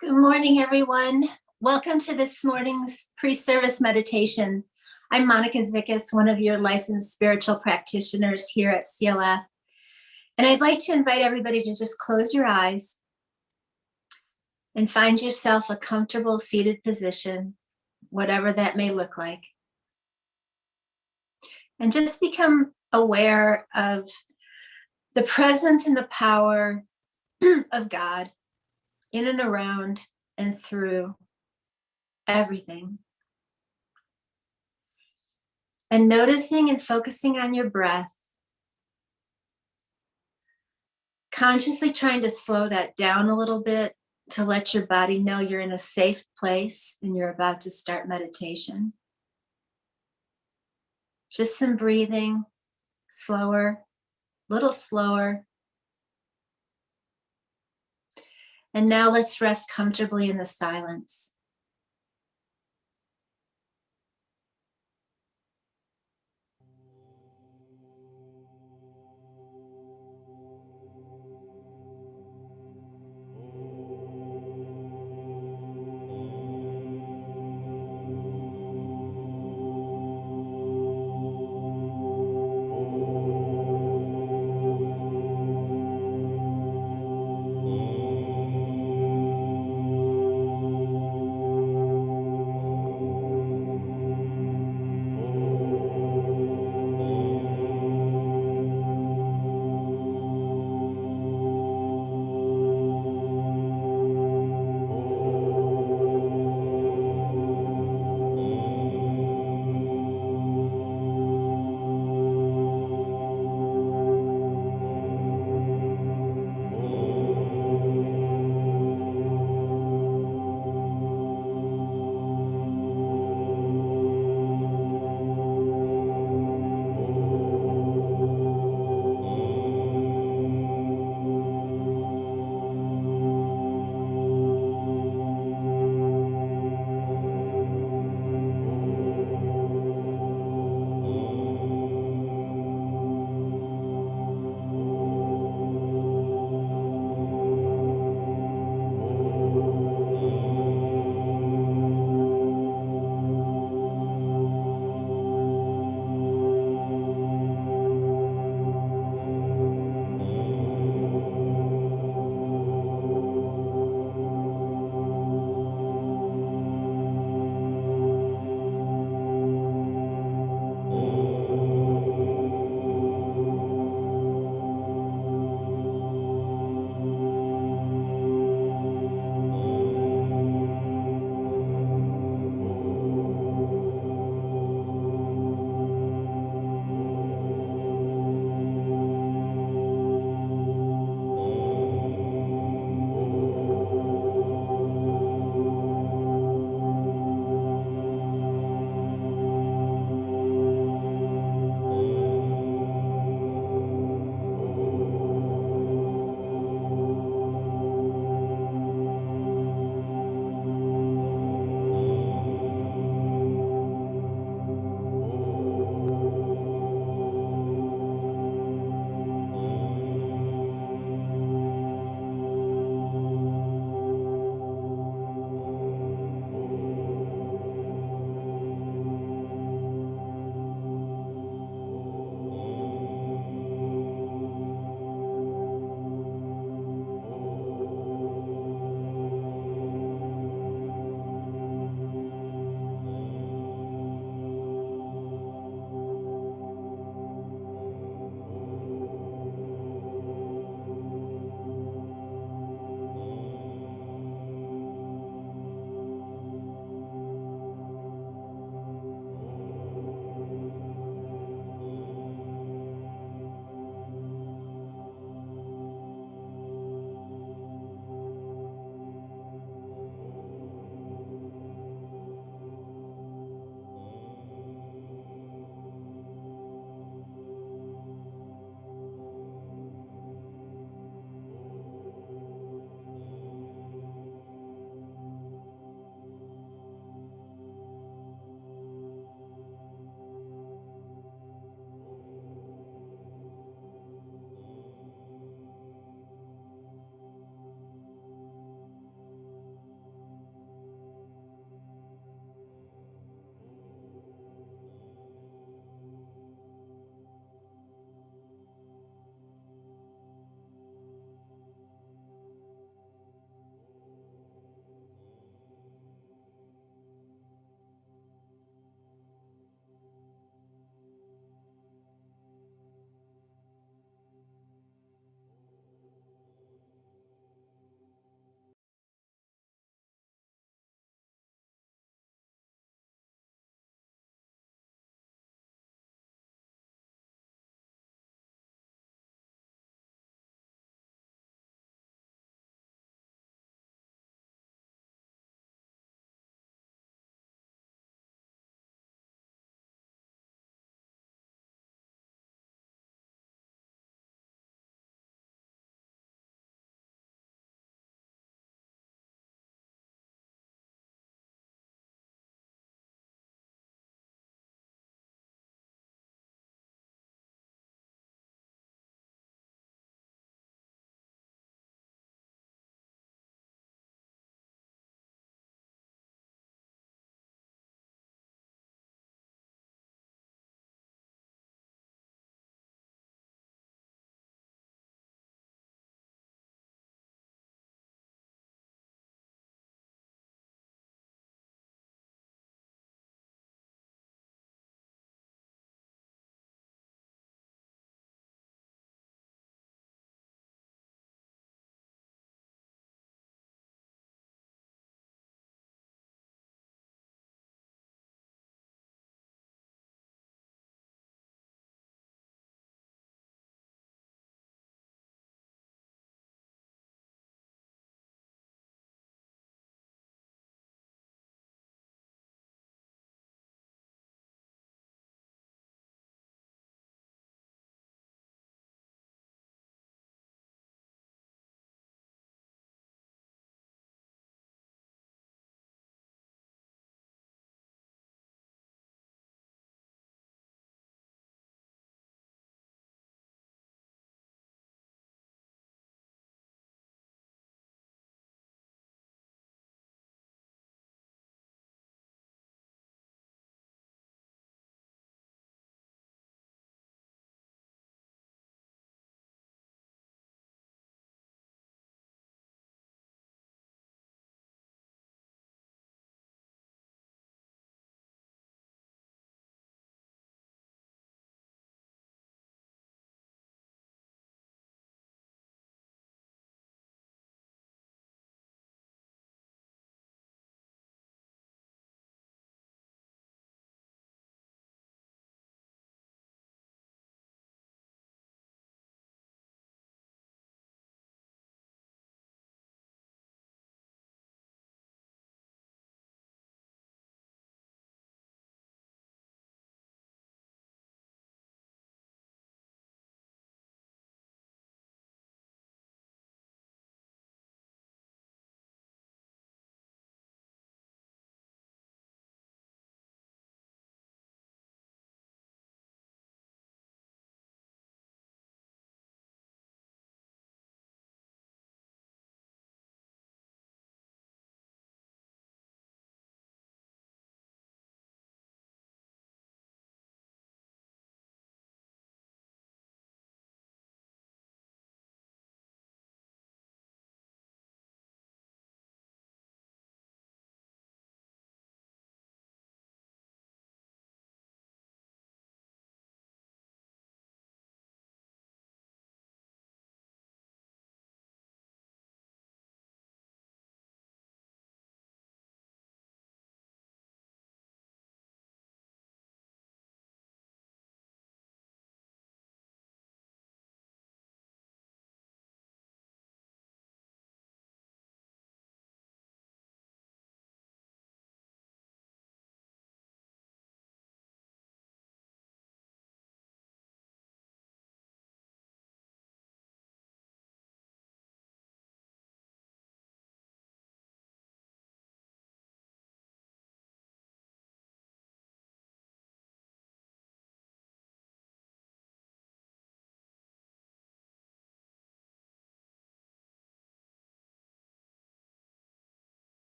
Good morning, everyone. Welcome to this morning's pre-service meditation. I'm Monica Zickus, one of your licensed spiritual practitioners here at CLF. And I'd like to invite everybody to just close your eyes and find yourself a comfortable seated position, whatever that may look like. And just become aware of the presence and the power of God in and around and through everything. And noticing and focusing on your breath, consciously trying to slow that down a little bit to let your body know you're in a safe place and you're about to start meditation. Just some breathing, slower, little slower. And now let's rest comfortably in the silence.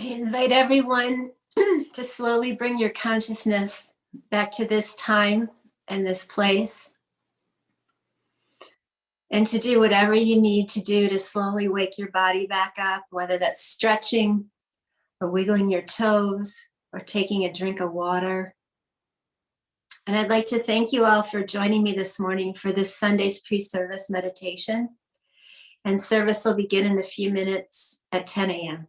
I invite everyone to slowly bring your consciousness back to this time and this place, and to do whatever you need to do to slowly wake your body back up, whether that's stretching or wiggling your toes or taking a drink of water. And I'd like to thank you all for joining me this morning for this Sunday's pre-service meditation. And service will begin in a few minutes at 10 a.m.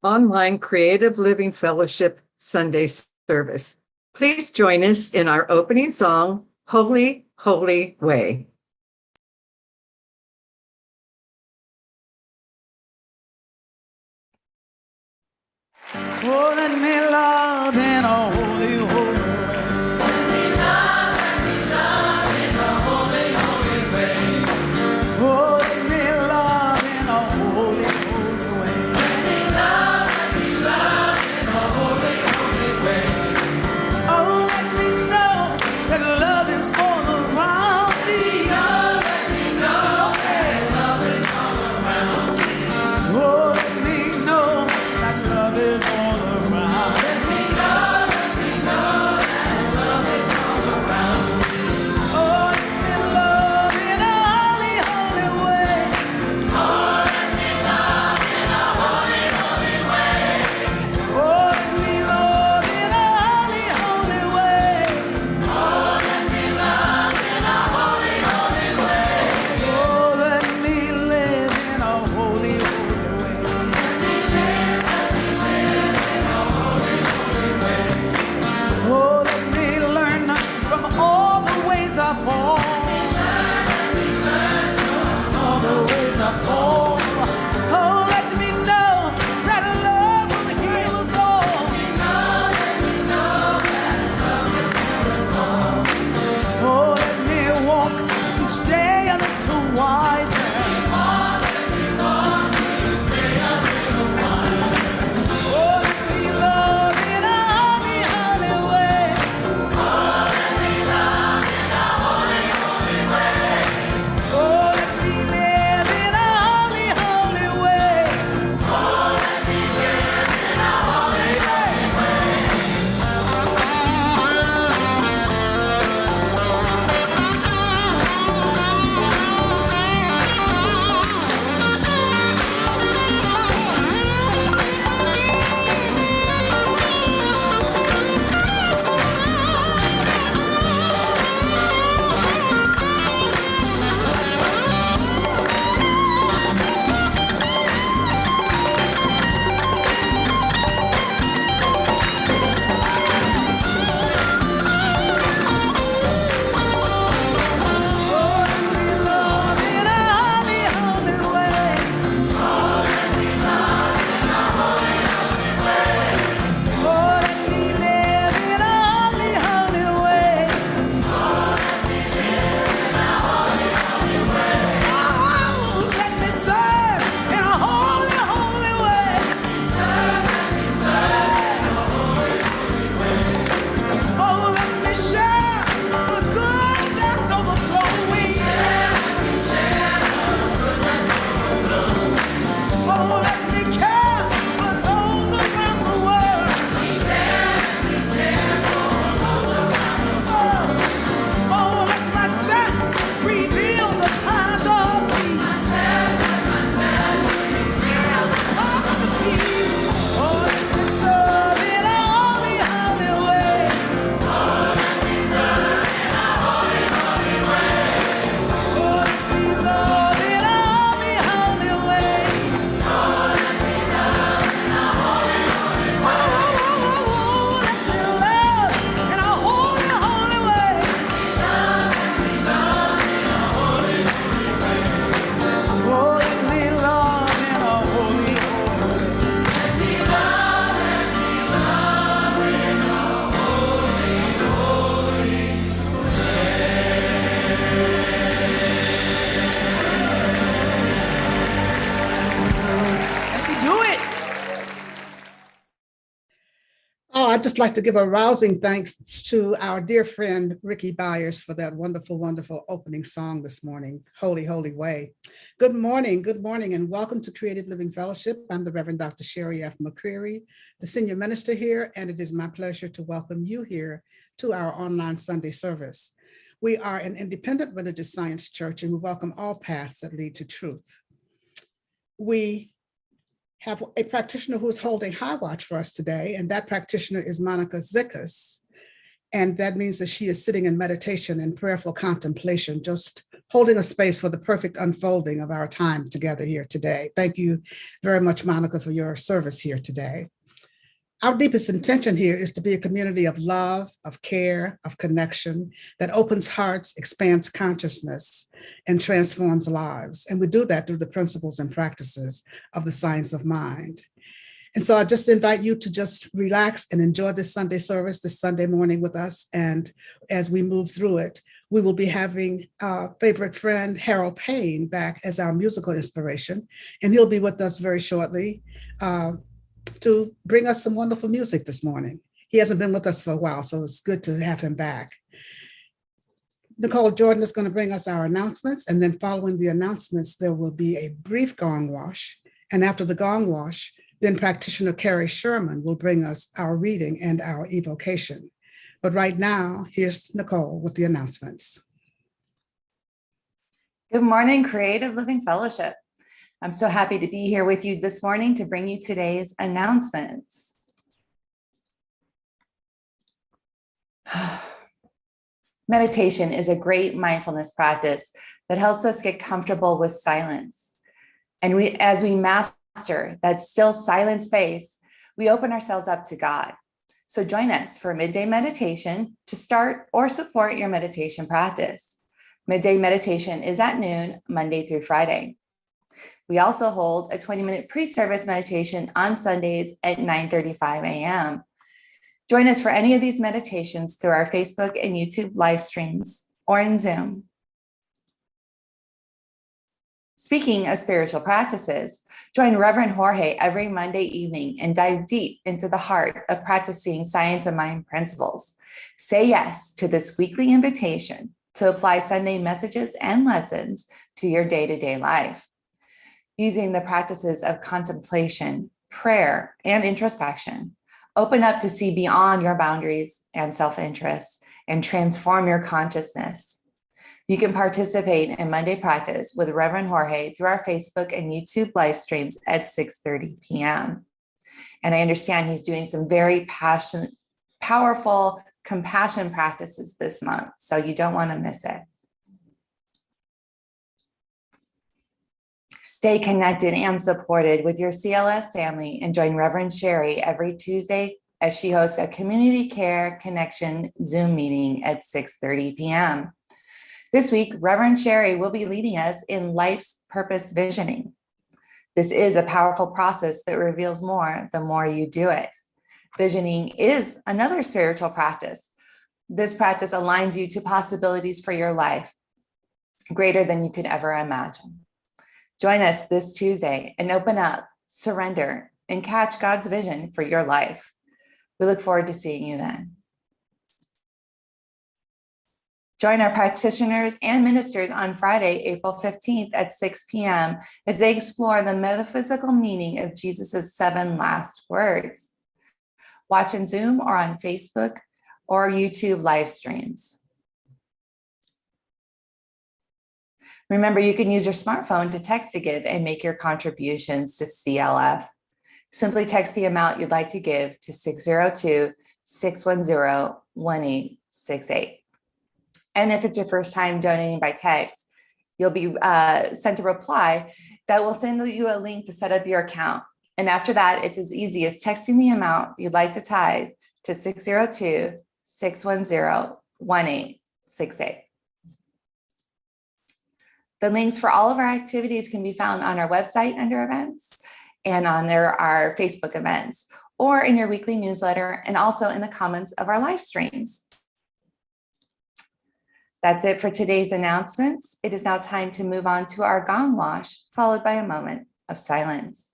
Online Creative Living Fellowship Sunday service. Please join us in our opening song, Holy, Holy Way. Oh, let me love in a holy, holy way. Let me love in a holy, holy way. Oh, let me love in a holy, holy way. Let me love in a holy, holy way. Oh, let me know that love is all around me. Oh, let me know that love is all around me. Oh, let me know that love is all around. Let me know that love is all around me. Oh, let me love in a holy, holy way. Oh, let me love in a holy, holy way. Oh, let me love in a holy, holy way. Oh, let me love in a holy, holy way. Oh, let me live in a holy, holy way. Let me live in a holy, holy way. Oh, let me learn from all the ways I fall. All the ways I fall. Oh, let me know that love will heal us all. Oh, let me walk each day a little wiser. Oh, let me love in a holy, holy way. Oh, let me live in a holy, holy way. Oh, let me live in a holy, holy way. Oh, let me love in a holy, holy way. Oh, let me live in a holy, holy way. Oh, let me serve in a holy, holy way. Oh, let me share the good that's overflowing. Oh, let me care for those around the world. Oh, let my steps reveal the path of peace. Reveal the path of peace. Oh, let me serve in a holy, holy way. Oh, let me love in a holy, holy way. Oh, let me love in a holy, holy way. Oh, let me love in a holy, holy way. Oh, let me love in a holy, holy way. Oh, let me love in a holy, holy way. Let me do it. Oh, I'd just like to give a rousing thanks to our dear friend Ricky Byers for that wonderful, wonderful opening song this morning, Holy, Holy Way. Good morning, and welcome to Creative Living Fellowship. I'm the Reverend Dr. Sherry F. McCreary, the senior minister here, and it is my pleasure to welcome you here to our online Sunday service. We are an independent religious science church, and we welcome all paths that lead to truth. We have a practitioner who is holding high watch for us today, and that practitioner is Monica Zickus. And that means that she is sitting in meditation and prayerful contemplation, just holding a space for the perfect unfolding of our time together here today. Thank you very much, Monica, for your service here today. Our deepest intention here is to be a community of love, of care, of connection that opens hearts, expands consciousness, and transforms lives. And we do that through the principles and practices of the science of mind. And so I just invite you to just relax and enjoy this Sunday service, this Sunday morning with us. And as we move through it, we will be having our favorite friend, Harold Payne, back as our musical inspiration. And he'll be with us very shortly to bring us some wonderful music this morning. He hasn't been with us for a while, so it's good to have him back. Nicole Jordan is going to bring us our announcements, and then following the announcements, there will be a brief gong wash. And after the gong wash, then practitioner Carrie Sherman will bring us our reading and our evocation. But right now, here's Nicole with the announcements. Good morning, Creative Living Fellowship. I'm so happy to be here with you this morning to bring you today's announcements. Meditation is a great mindfulness practice that helps us get comfortable with silence. And as we master that still silent space, we open ourselves up to God. So join us for midday meditation to start or support your meditation practice. Midday meditation is at noon, Monday through Friday. We also hold a 20-minute pre-service meditation on Sundays at 9:35 a.m. Join us for any of these meditations through our Facebook and YouTube live streams or in Zoom. Speaking of spiritual practices, join Reverend Jorge every Monday evening and dive deep into the heart of practicing science of mind principles. Say yes to this weekly invitation to apply Sunday messages and lessons to your day-to-day life. Using the practices of contemplation, prayer, and introspection, open up to see beyond your boundaries and self-interest and transform your consciousness. You can participate in Monday practice with Reverend Jorge through our Facebook and YouTube live streams at 6:30 p.m. And I understand he's doing some very powerful compassion practices this month, so you don't want to miss it. Stay connected and supported with your CLF family and join Reverend Sherry every Tuesday as she hosts a Community Care Connection Zoom meeting at 6:30 p.m. This week, Reverend Sherry will be leading us in life's purpose visioning. This is a powerful process that reveals more the more you do it. Visioning is another spiritual practice. This practice aligns you to possibilities for your life greater than you could ever imagine. Join us this Tuesday and open up, surrender, and catch God's vision for your life. We look forward to seeing you then. Join our practitioners and ministers on Friday, April 15th at 6 p.m. as they explore the metaphysical meaning of Jesus' 7 last words. Watch in Zoom or on Facebook or YouTube live streams. Remember, you can use your smartphone to text to give and make your contributions to CLF. Simply text the amount you'd like to give to 602-610-1868. And if it's your first time donating by text, you'll be sent a reply that will send you a link to set up your account. And after that, it's as easy as texting the amount you'd like to tithe to 602-610-1868. The links for all of our activities can be found on our website under events and on our Facebook events, or in your weekly newsletter, and also in the comments of our live streams. That's it for today's announcements. It is now time to move on to our gong wash, followed by a moment of silence.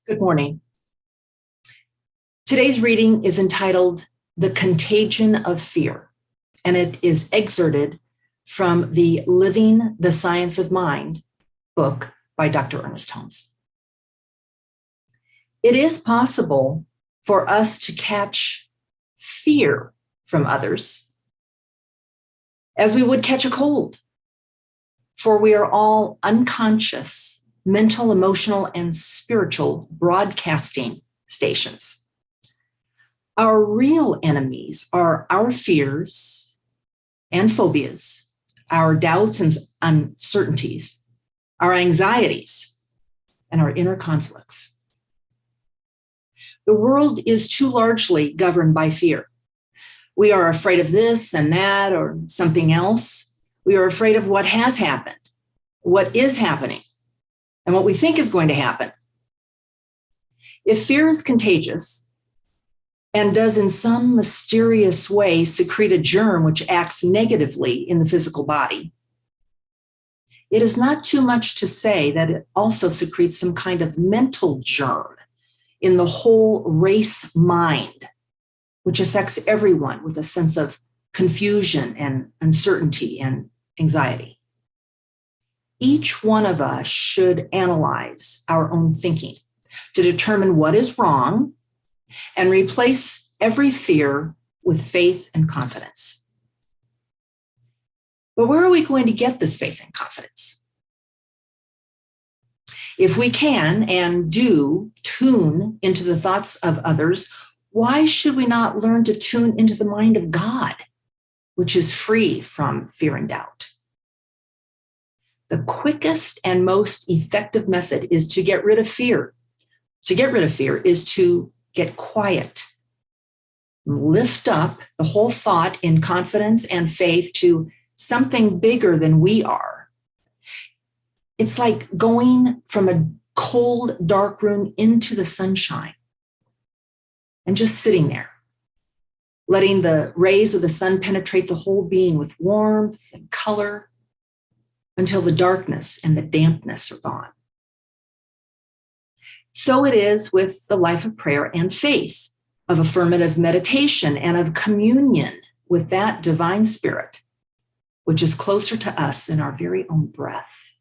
Good morning. Today's reading is entitled The Contagion of Fear, and it is excerpted from the Living the Science of Mind book by Dr. Ernest Holmes. It is possible for us to catch fear from others as we would catch a cold, for we are all unconscious, mental, emotional, and spiritual broadcasting stations. Our real enemies are our fears and phobias, our doubts and uncertainties, our anxieties, and our inner conflicts. The world is too largely governed by fear. We are afraid of this and that or something else. We are afraid of what has happened, what is happening, and what we think is going to happen. If fear is contagious and does in some mysterious way secrete a germ which acts negatively in the physical body, it is not too much to say that it also secretes some kind of mental germ in the whole race mind, which affects everyone with a sense of confusion and uncertainty and anxiety. Each one of us should analyze our own thinking to determine what is wrong and replace every fear with faith and confidence. But where are we going to get this faith and confidence? If we can and do tune into the thoughts of others, why should we not learn to tune into the mind of God, which is free from fear and doubt? The quickest and most effective method is to get rid of fear. To get rid of fear is to get quiet. Lift up the whole thought in confidence and faith to something bigger than we are. It's like going from a cold, dark room into the sunshine and just sitting there, letting the rays of the sun penetrate the whole being with warmth and color until the darkness and the dampness are gone. So it is with the life of prayer and faith, of affirmative meditation and of communion with that divine spirit, which is closer to us than our very own breath.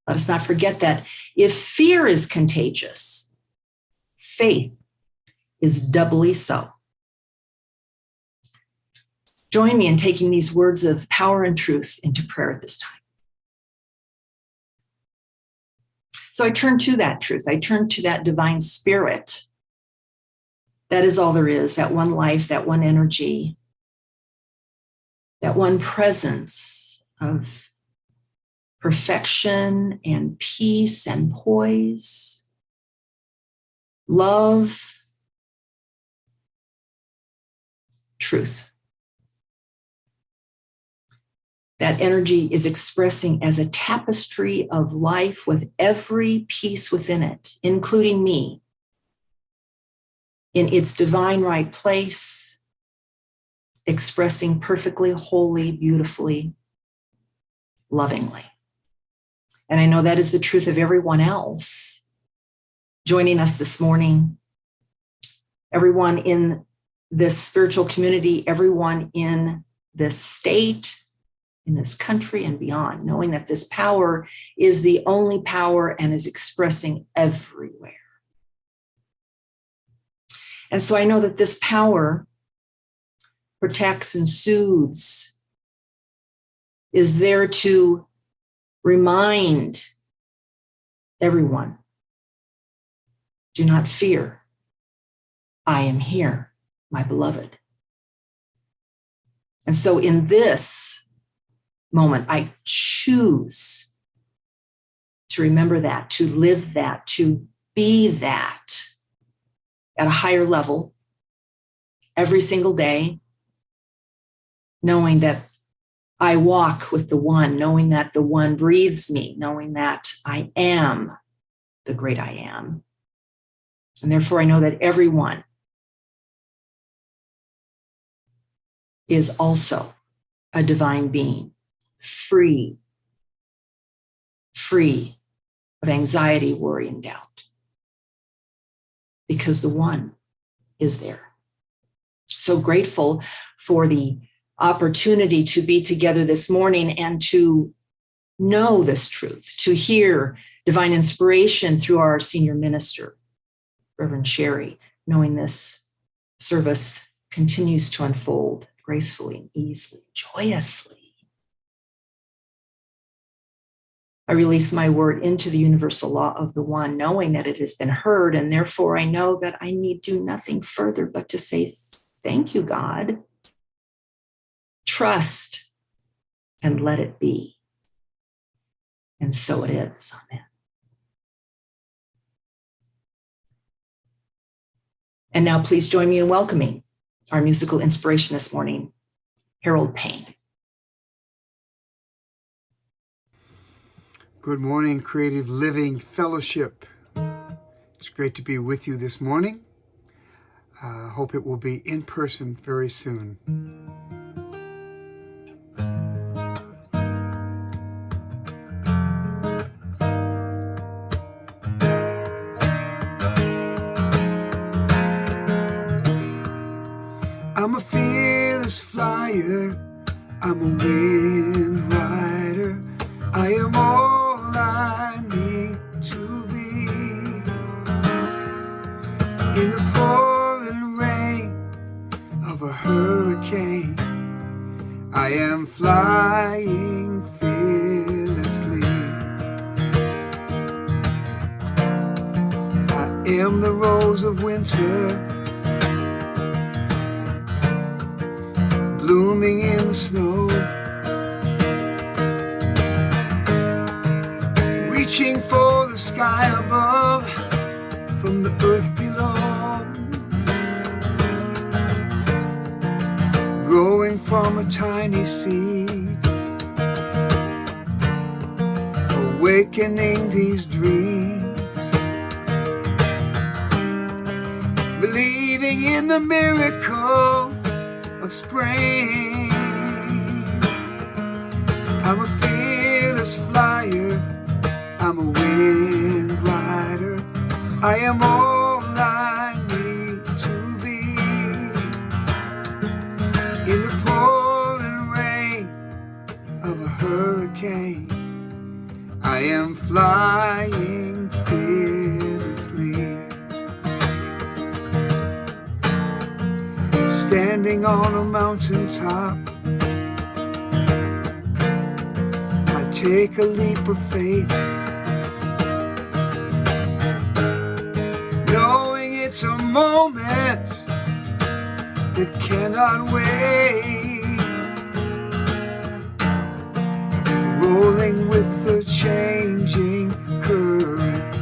Let us not forget that if fear is contagious, faith is doubly so. Join me in taking these words of power and truth into prayer at this time. So I turn to that truth. I turn to that divine spirit. That is all there is, that one life, that one energy, that one presence of perfection and peace and poise, love, truth. That energy is expressing as a tapestry of life with every piece within it, including me, in its divine right place, expressing perfectly, wholly, beautifully, lovingly. And I know that is the truth of everyone else joining us this morning, everyone in this spiritual community, everyone in this state, in this country and beyond, knowing that this power is the only power and is expressing everywhere. And so I know that this power protects and soothes, is there to remind everyone, do not fear. I am here, my beloved. And so in this moment, I choose to remember that, to live that, to be that at a higher level every single day, knowing that I walk with the one, knowing that the one breathes me, knowing that I am the great I am. And therefore, I know that everyone is also a divine being, free of anxiety, worry, and doubt. because the one is there. So grateful for the opportunity to be together this morning and to know this truth, to hear divine inspiration through our senior minister, Reverend Sherry, knowing this service continues to unfold gracefully and easily, joyously. I release my word into the universal law of the one, knowing that it has been heard, and therefore I know that I need do nothing further but to say, thank you, God. Trust and let it be. And so it is. Amen. And now please join me in welcoming our musical inspiration this morning, Harold Payne. Good morning, Creative Living Fellowship. It's great to be with you this morning. Hope it will be in person very soon. I'm a fearless flyer. I'm a wind rider. I am all I need to be. In the pouring rain of a hurricane, I am flying fearlessly. I am the rose of winter, blooming in the snow, reaching for the sky above from the earth below, growing from a tiny seed, awakening these dreams, believing in the miracle of spring. I'm a fearless flyer, I'm a wind rider. I am all I need to be. In the pouring rain of a hurricane, I am flying fearlessly. Standing on a mountaintop, I take a leap of faith, knowing it's a moment that cannot wait, rolling with the changing current,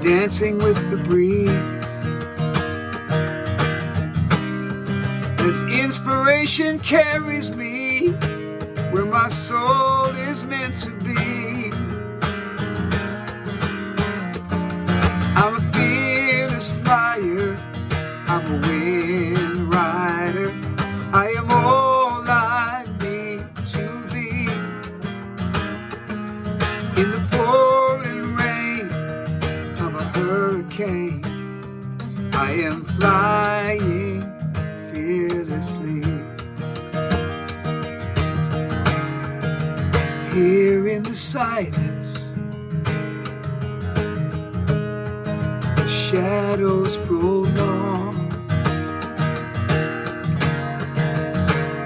dancing with the breeze. As inspiration carries me where my soul is meant to be. I'm a fearless flyer, I'm a wind rider. I am all I need to be. In the pouring rain of a hurricane, I am flying fearlessly. Here in the silence, the shadows grow long.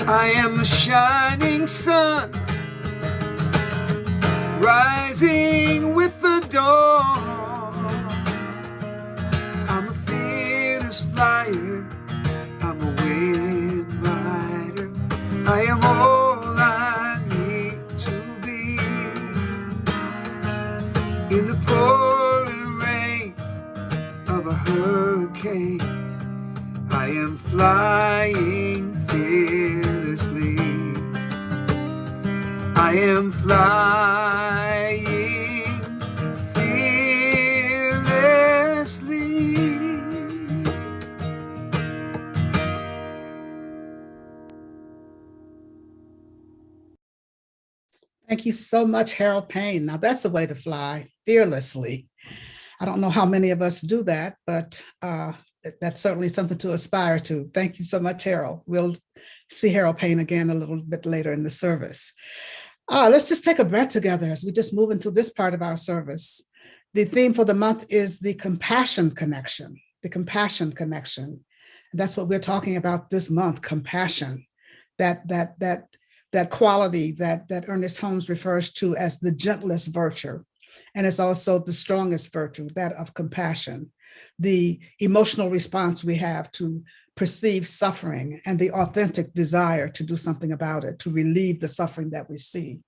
I am the shining sun, rising with the dawn. I'm a fearless flyer, I'm a wind rider. I am all I need to be. In the pouring rain of a hurricane, I am flying fearlessly. I am flying fearlessly. Thank you so much, Harold Payne. Now that's a way to fly, fearlessly. I don't know how many of us do that, but that's certainly something to aspire to. Thank you so much, Harold. We'll see Harold Payne again a little bit later in the service. Let's just take a breath together as we just move into this part of our service. The theme for the month is the compassion connection, the compassion connection. And that's what we're talking about this month, compassion, that quality that Ernest Holmes refers to as the gentlest virtue. And it's also the strongest virtue, that of compassion, the emotional response we have to perceive suffering and the authentic desire to do something about it, to relieve the suffering that we see.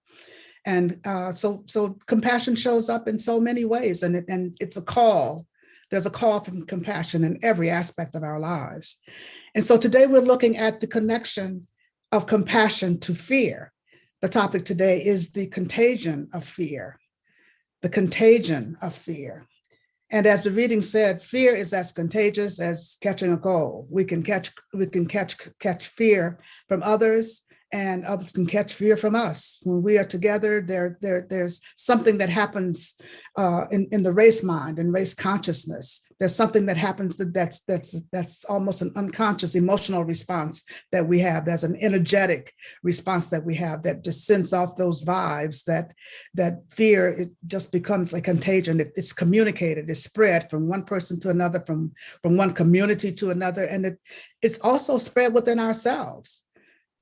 And so compassion shows up in so many ways, and it's a call. There's a call from compassion in every aspect of our lives. And so today we're looking at the connection of compassion to fear. The topic today is the contagion of fear, the contagion of fear. And as the reading said, fear is as contagious as catching a cold. We can catch fear from others, and others can catch fear from us. When we are together, there's something that happens in the race mind and race consciousness. There's something that happens that's almost an unconscious emotional response that we have. There's an energetic response that we have that just sends off those vibes that fear, it just becomes a contagion. It's communicated, it's spread from one person to another, from one community to another. And it's also spread within ourselves.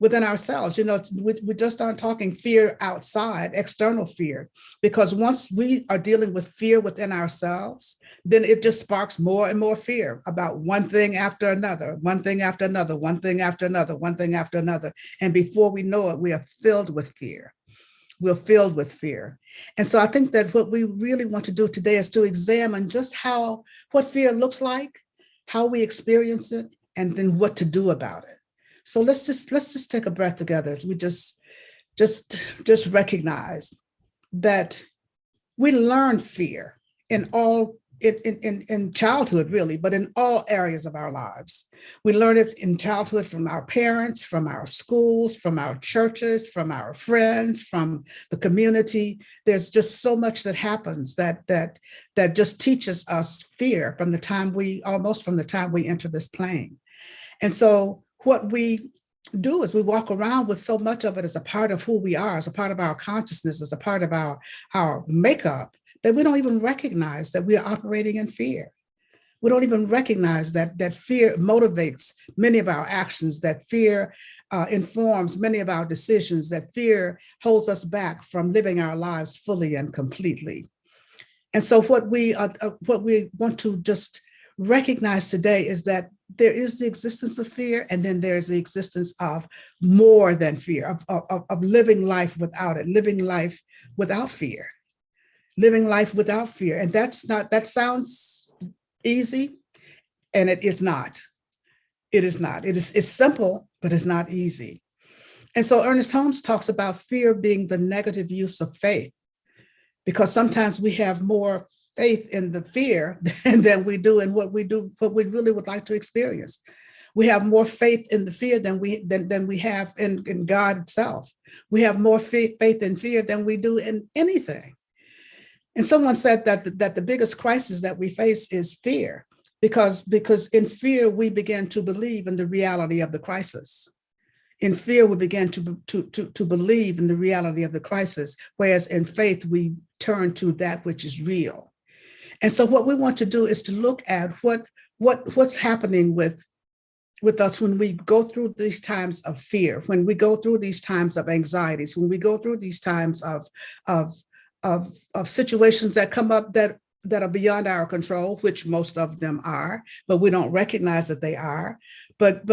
We just aren't talking fear outside, external fear, because once we are dealing with fear within ourselves, then it just sparks more and more fear about one thing after another, one thing after another, one thing after another, one thing after another. And before we know it, we are filled with fear. We're filled with fear. And so I think that what we really want to do today is to examine just what fear looks like, how we experience it, and then what to do about it. So let's just take a breath together as we just recognize that we learn fear in childhood, really, but in all areas of our lives. We learn it in childhood from our parents, from our schools, from our churches, from our friends, from the community. There's just so much that happens that just teaches us fear from the time we enter this plane. And so what we do is we walk around with so much of it as a part of who we are, as a part of our consciousness, as a part of our makeup, that we don't even recognize that we are operating in fear. We don't even recognize that fear motivates many of our actions, that fear informs many of our decisions, that fear holds us back from living our lives fully and completely. And so what we want to just recognize today is that there is the existence of fear, and then there's the existence of more than fear, of living life without it, living life without fear, living life without fear. And that sounds easy, and it is not. It is not. It's simple, but it's not easy. And so Ernest Holmes talks about fear being the negative use of faith, because sometimes we have more faith in the fear than we do in what we really would like to experience. We have more faith in the fear than we have in God itself. We have more faith in fear than we do in anything. And someone said that the biggest crisis that we face is fear, because in fear we begin to believe in the reality of the crisis. In fear we begin to believe in the reality of the crisis, whereas in faith we turn to that which is real. And so what we want to do is to look at what's happening with us when we go through these times of fear, when we go through these times of anxieties, when we go through these times of situations that come up that are beyond our control, which most of them are, but we don't recognize that they are. But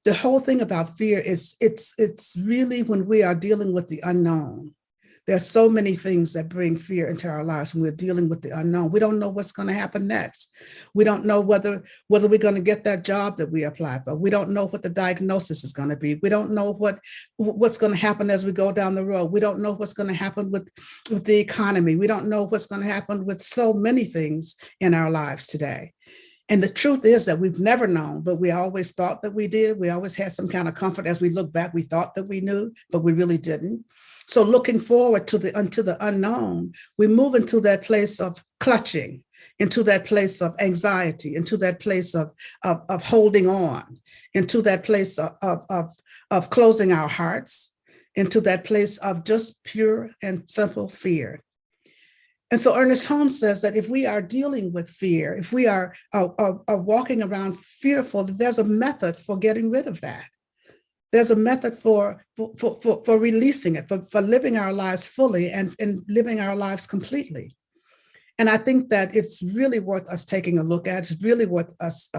the whole thing about fear is it's really when we are dealing with the unknown. There's so many things that bring fear into our lives when we're dealing with the unknown. We don't know what's going to happen next. We don't know whether we're going to get that job that we applied for. We don't know what the diagnosis is going to be. We don't know what's going to happen as we go down the road. We don't know what's going to happen with the economy. We don't know what's going to happen with so many things in our lives today. And the truth is that we've never known, but we always thought that we did. We always had some kind of comfort as we look back. We thought that we knew, but we really didn't. So looking forward to the unknown, we move into that place of clutching, into that place of anxiety, into that place of holding on, into that place of closing our hearts, into that place of just pure and simple fear. And so Ernest Holmes says that if we are dealing with fear, if we are walking around fearful, there's a method for getting rid of that. There's a method for releasing it, for living our lives fully and living our lives completely. And I think that it's really worth us taking a look at. It's really worth us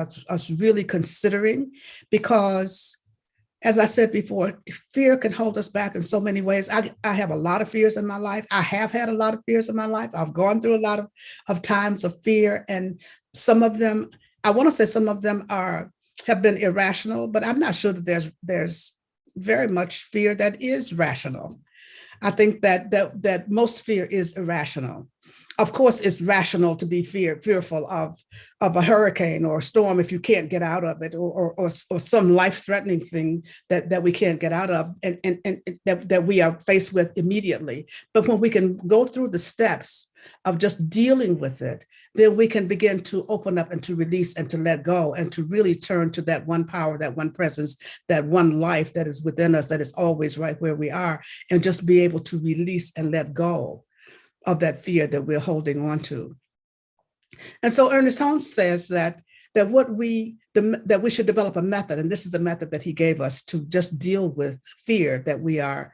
really considering, because as I said before, fear can hold us back in so many ways. I have a lot of fears in my life. I have had a lot of fears in my life. I've gone through a lot of times of fear, and some of them, I want to say some of them have been irrational, but I'm not sure that there's very much fear that is rational. I think that most fear is irrational. Of course, it's rational to be fearful of a hurricane or a storm if you can't get out of it, or some life-threatening thing that we can't get out of and that we are faced with immediately. But when we can go through the steps of just dealing with it, then we can begin to open up and to release and to let go and to really turn to that one power, that one presence, that one life that is within us, that is always right where we are, and just be able to release and let go of that fear that we're holding on to. And so Ernest Holmes says that we should develop a method, and this is the method that he gave us to just deal with fear that we are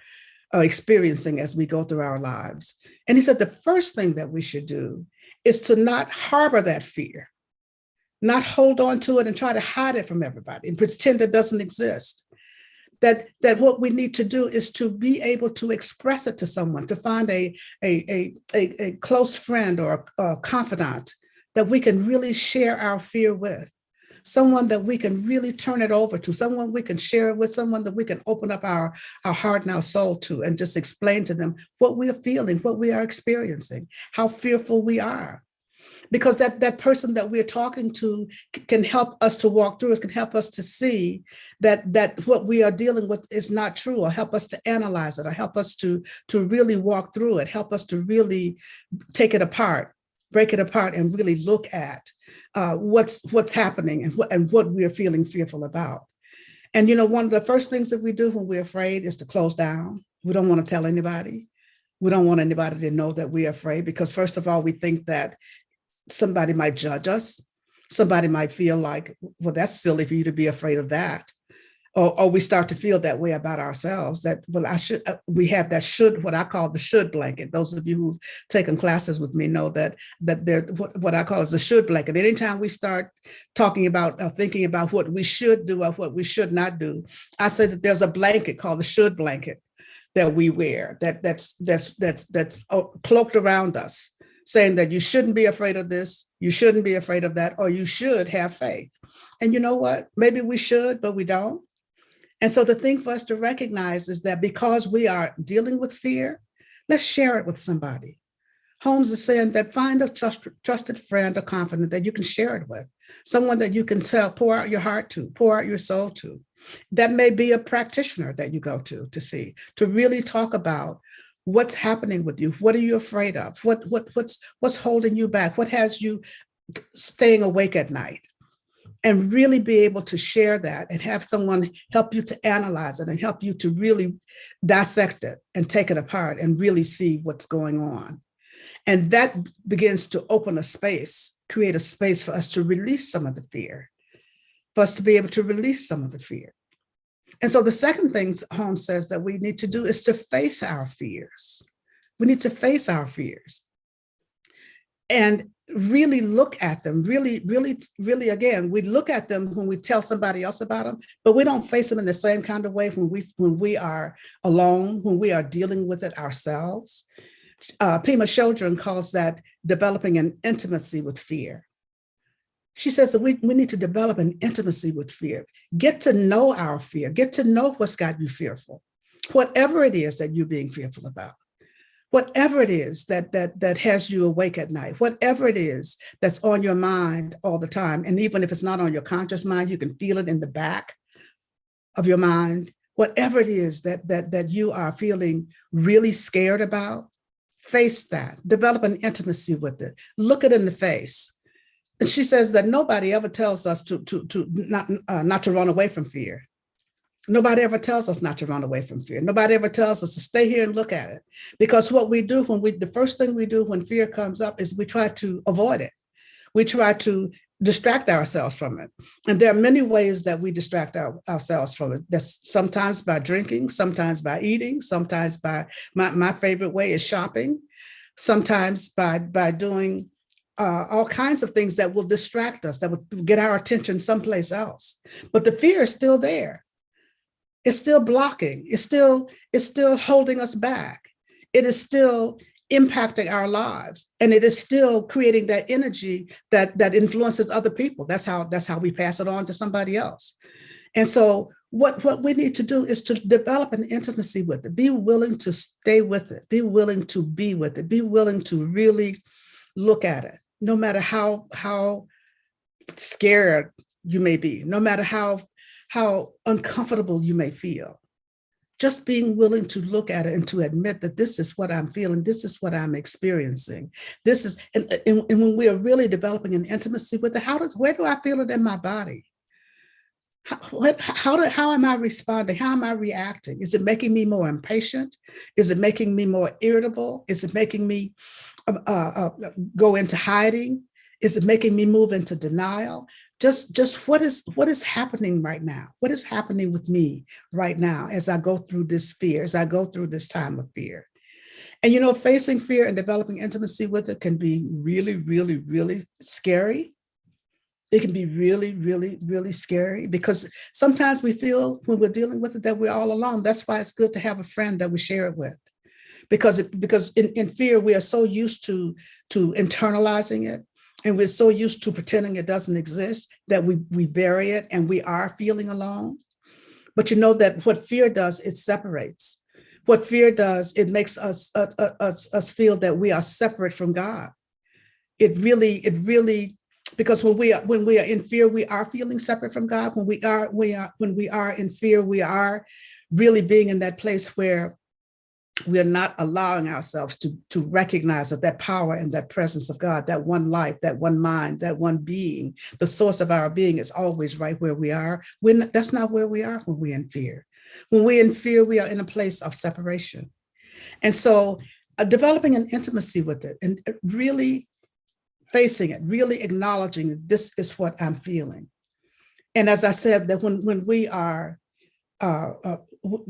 experiencing as we go through our lives. And he said the first thing that we should do is to not harbor that fear, not hold on to it and try to hide it from everybody and pretend it doesn't exist. That what we need to do is to be able to express it to someone, to find a close friend or a confidant that we can really share our fear with, someone that we can really turn it over to, someone we can share it with, someone that we can open up our heart and our soul to, and just explain to them what we are feeling, what we are experiencing, how fearful we are. Because that person that we're talking to can help us to walk through it, can help us to see that what we are dealing with is not true, or help us to analyze it, or help us to really walk through it, help us to really take it apart, break it apart, and really look at what's happening and what we are feeling fearful about. And one of the first things that we do when we're afraid is to close down. We don't want to tell anybody. We don't want anybody to know that we're afraid, because first of all, we think that somebody might judge us. Somebody might feel like, well, that's silly for you to be afraid of that. Or we start to feel that way about ourselves, that, well, we have that should, what I call the should blanket. Those of you who've taken classes with me know that they're what I call is the should blanket. Anytime we start talking about, thinking about what we should do or what we should not do, I say that there's a blanket called the should blanket that we wear, that's cloaked around us, saying that you shouldn't be afraid of this, you shouldn't be afraid of that, or you should have faith. And you know what? Maybe we should, but we don't. And so the thing for us to recognize is that because we are dealing with fear, let's share it with somebody. Holmes is saying that find a trusted friend or confidant that you can share it with, someone that you can pour out your heart to, pour out your soul to. That may be a practitioner that you go to see, to really talk about what's happening with you. What are you afraid of? What's holding you back? What has you staying awake at night? And really be able to share that and have someone help you to analyze it and help you to really dissect it and take it apart and really see what's going on. And that begins to open a space, create a space for us to release some of the fear, for us to be able to release some of the fear. And so the second thing Holmes says that we need to do is to face our fears. We need to face our fears and really look at them, really, again, we look at them when we tell somebody else about them, but we don't face them in the same kind of way when we are alone, when we are dealing with it ourselves. Pema Chodron calls that developing an intimacy with fear. She says that we need to develop an intimacy with fear, get to know our fear, get to know what's got you fearful, whatever it is that you're being fearful about. Whatever it is that has you awake at night, whatever it is that's on your mind all the time, and even if it's not on your conscious mind, you can feel it in the back of your mind. Whatever it is that you are feeling really scared about, face that, develop an intimacy with it, look it in the face. And she says that nobody ever tells us to not to run away from fear. Nobody ever tells us not to run away from fear. Nobody ever tells us to stay here and look at it. Because what we do the first thing we do when fear comes up is we try to avoid it. We try to distract ourselves from it. And there are many ways that we distract ourselves from it. That's sometimes by drinking, sometimes by eating, sometimes by, my favorite way is shopping, sometimes by doing all kinds of things that will distract us, that will get our attention someplace else. But the fear is still there. It's still blocking. It's still holding us back. It is still impacting our lives, and it is still creating that energy that influences other people. That's how we pass it on to somebody else. And so what we need to do is to develop an intimacy with it. Be willing to stay with it. Be willing to be with it. Be willing to really look at it, no matter how scared you may be, no matter how uncomfortable you may feel. Just being willing to look at it and to admit that this is what I'm feeling, this is what I'm experiencing. This is, and when we are really developing an intimacy with it, where do I feel it in my body? How am I responding? How am I reacting? Is it making me more impatient? Is it making me more irritable? Is it making me go into hiding? Is it making me move into denial? Just what is happening right now? What is happening with me right now as I go through this fear, as I go through this time of fear? And facing fear and developing intimacy with it can be really, really, really scary. It can be really, really, really scary because sometimes we feel when we're dealing with it that we're all alone. That's why it's good to have a friend that we share it with. Because in fear, we are so used to internalizing it. And we're so used to pretending it doesn't exist that we bury it and we are feeling alone. But you know that what fear does, it separates. What fear does, it makes us feel that we are separate from God. It really, because when we are in fear, we are feeling separate from God. When we are in fear, we are really being in that place where we are not allowing ourselves to recognize that power and that presence of God, that one life, that one mind, that one being, the source of our being is always right where we are. That's not where we are when we're in fear. When we're in fear, we are in a place of separation. And so developing an intimacy with it and really facing it, really acknowledging this is what I'm feeling. And as I said, that when we are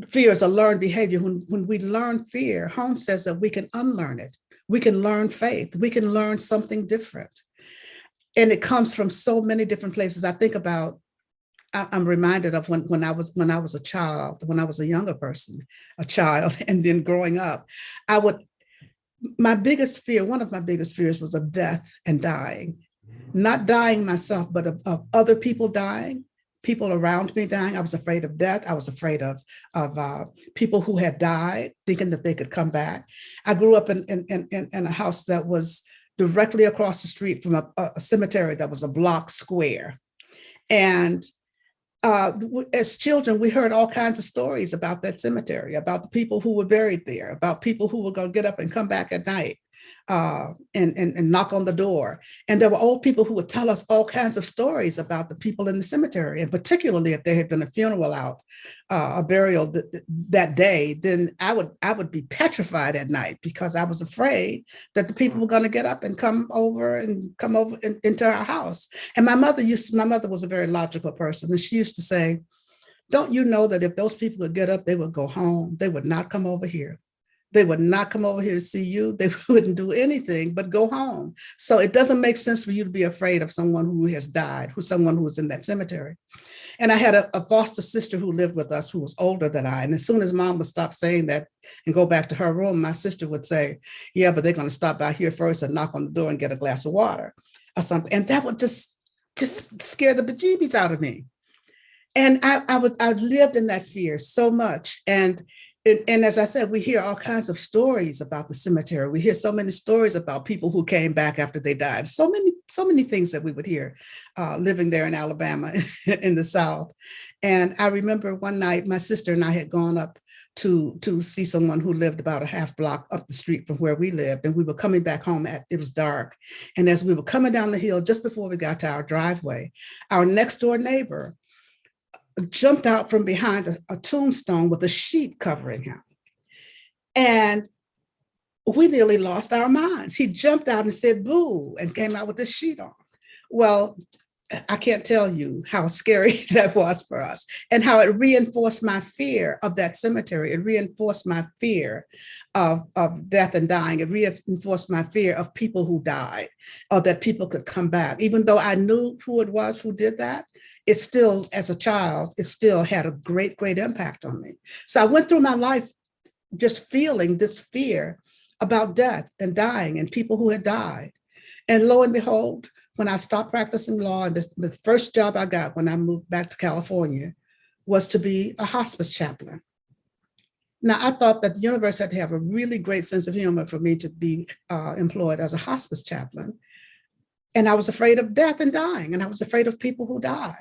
fear is a learned behavior. When we learn fear, Holmes says that we can unlearn it. We can learn faith. We can learn something different. And it comes from so many different places. I think about, I'm reminded of when I was a child, when I was a younger person, a child, and then growing up, my biggest fear, one of my biggest fears was of death and dying. Not dying myself, but of other people dying. People around me dying. I was afraid of death. I was afraid of people who had died, thinking that they could come back. I grew up in a house that was directly across the street from a cemetery that was a block square. And as children, we heard all kinds of stories about that cemetery, about the people who were buried there, about people who were going to get up and come back at night. And knock on the door. And there were old people who would tell us all kinds of stories about the people in the cemetery. And particularly if there had been a funeral out, a burial that day, then I would be petrified at night because I was afraid that the people were going to get up and come over into our house. And my mother was a very logical person. And she used to say, don't you know that if those people would get up, they would go home. They would not come over here. They would not come over here to see you. They wouldn't do anything but go home. So it doesn't make sense for you to be afraid of someone who has died, someone who was in that cemetery. And I had a foster sister who lived with us who was older than I. And as soon as mom would stop saying that and go back to her room, my sister would say, yeah, but they're going to stop by here first and knock on the door and get a glass of water or something. And that would just scare the bejeebies out of me. And I lived in that fear so much. And as I said, we hear all kinds of stories about the cemetery. We hear so many stories about people who came back after they died. So many things that we would hear living there in Alabama in the South. And I remember one night, my sister and I had gone up to see someone who lived about a half block up the street from where we lived. And we were coming back home it was dark. And as we were coming down the hill, just before we got to our driveway, our next door neighbor jumped out from behind a tombstone with a sheet covering him. And we nearly lost our minds. He jumped out and said, boo, and came out with the sheet on. Well, I can't tell you how scary that was for us and how it reinforced my fear of that cemetery. It reinforced my fear of death and dying. It reinforced my fear of people who died or that people could come back. Even though I knew who it was who did that, it still, as a child, it still had a great, great impact on me. So I went through my life just feeling this fear about death and dying and people who had died. And lo and behold, when I stopped practicing law, and the first job I got when I moved back to California was to be a hospice chaplain. Now, I thought that the universe had to have a really great sense of humor for me to be employed as a hospice chaplain. And I was afraid of death and dying, and I was afraid of people who died.